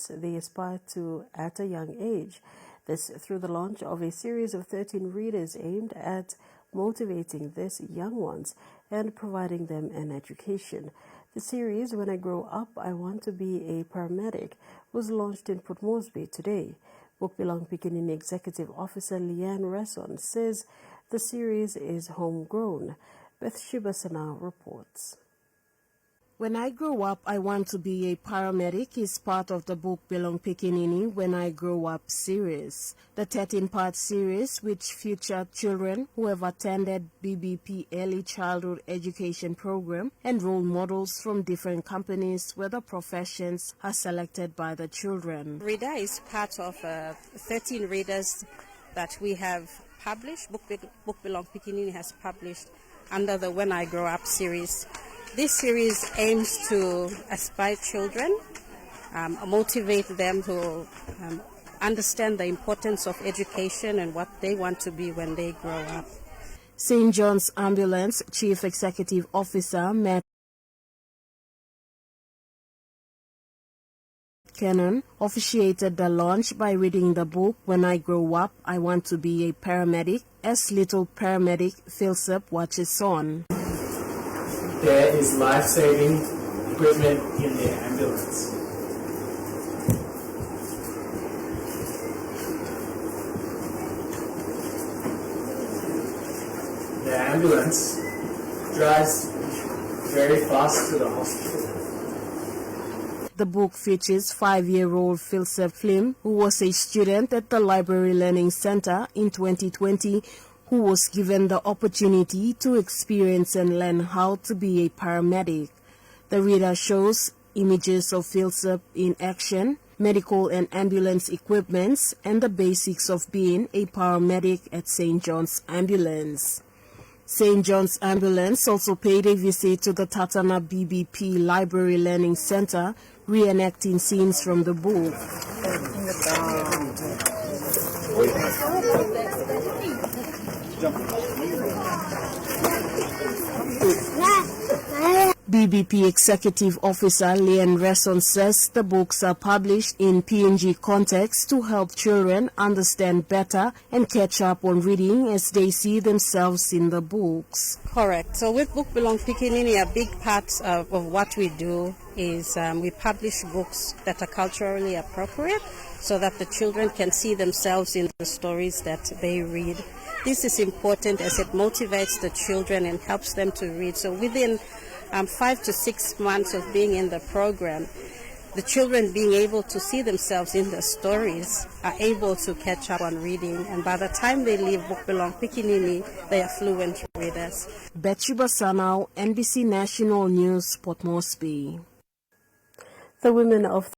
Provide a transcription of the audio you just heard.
they aspire to at a young age. This through the launch of a series of 13 readers aimed at motivating these young ones and providing them an education. The series, When I Grow Up, I Want to Be a Paramedic, was launched in Port Moresby today. Book Belong Pikinini Executive Officer Leanne Resson says the series is homegrown. Bathsheba Sana reports. When I Grow Up, I Want to Be a Paramedic is part of the Book Belong Pikinini When I Grow Up series. The 13-part series, which featured children who have attended BbP Early Childhood Education Program and role models from different companies where the professions are selected by the children. Reader is part of 13 readers that we have published. Book Belong Pikinini has published under the When I Grow Up series. This series aims to inspire children, motivate them to understand the importance of education and what they want to be when they grow up. St. John's Ambulance Chief Executive Officer Matt Cannon officiated the launch by reading the book When I Grow Up, I Want to Be a Paramedic as little paramedic Philsip watches on. There is life-saving equipment in the ambulance. The ambulance drives very fast to the hospital. The book features 5-year-old Philsip Flim, who was a student at the Library Learning Center in 2020, who was given the opportunity to experience and learn how to be a paramedic. The reader shows images of Philsip in action, medical and ambulance equipments, and the basics of being a paramedic at St. John's Ambulance. St. John's Ambulance also paid a visit to the Tatana BbP Library Learning Center, reenacting scenes from the book. BbP Executive Officer Leanne Resson says the books are published in PNG context to help children understand better and catch up on reading as they see themselves in the books. Correct. So with Book Belong Pikinini, a big part of what we do is we publish books that are culturally appropriate so that the children can see themselves in the stories that they read. This is important as it motivates the children and helps them to read. So within 5 to 6 months of being in the program, the children being able to see themselves in the stories are able to catch up on reading, and by the time they leave Book Belong Pikinini, they are fluent readers. Bathsheba Sanau, NBC National News, Port Moresby. The women of